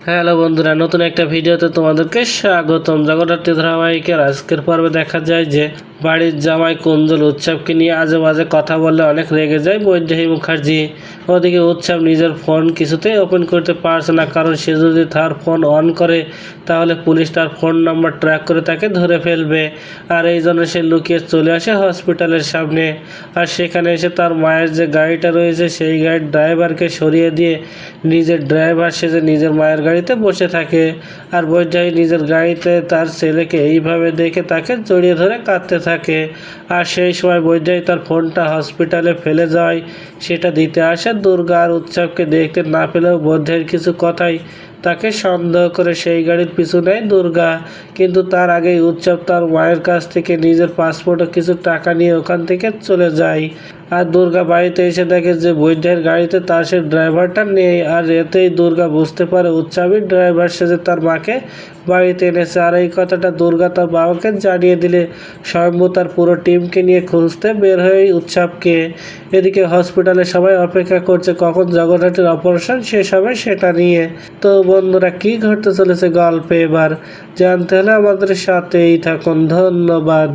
Hello বন্ধুরা, নতুন একটা ভিডিওতে তোমাদেরকে স্বাগতম। জগদ্ধাত্রী ধারাবাহিকের আজকের পর্বে দেখা যায় যে বাড়ির জামাই কুঞ্জল উৎসবকে নিয়ে আজে বাজে কথা বললে অনেক রেগে যায় বৈদেহী মুখার্জি। ওদিকে উৎসব নিজের ফোন কিছুতেই ওপেন করতে পারছে না, কারণ সে যদি তার ফোন অন করে তাহলে পুলিশ তার ফোন নাম্বার ট্র্যাক করে তাকে ধরে ফেলবে। আর এই জন্য সে লুকিয়ে চলে আসে হসপিটালের সামনে। আর সেখানে এসে তার মায়ের যে গাড়িটা রয়েছে সেই গাড়ির ড্রাইভারকে সরিয়ে দিয়ে নিজের ড্রাইভার সেজে নিজের মায়ের গাড়িতে বসে থাকে। আর বৈদেহী নিজের গাড়িতে তার ছেলেকে এইভাবে দেখে তাকে জড়িয়ে ধরে কাঁদতে থাকে। আর সেই সময় বৈদেহী তার ফোনটা হসপিটালে ফেলে যায়, সেটা দিতে আসে দুর্গা। আর উৎসবকে দেখতে না পেলেও বৈদেহীর কিছু কথাই তাকে সন্দেহ করে সেই গাড়ির পিছু নেয় দুর্গা। কিন্তু তার আগেই উৎসব তার মায়ের কাছ থেকে নিজের পাসপোর্ট ও কিছু টাকা নিয়ে ওখান থেকে চলে যায়। আর দুর্গা বাড়িতে এসে দেখে যে বৈদ্যের গাড়িতে তার সে ড্রাইভারটা নেই। আর এতেই দুর্গা বুঝতে পারে উৎসবই ড্রাইভার সেজে তার মাকে বাড়িতে এনেছে। আর এই কথাটা দুর্গা তার বাবাকে জানিয়ে দিলে স্বয়ম্ভু তার পুরো টিমকে নিয়ে খুঁজতে বের হয়ে উৎসবকে। এদিকে হসপিটালে সবাই অপেক্ষা করছে কখন জগন্নাথের অপারেশন শেষ হবে সেটা নিয়ে। তো বন্ধুরা, কি ঘটতে চলেছে গল্পে এবার জানতে হলে আমাদের সাথেই থাকুন। ধন্যবাদ।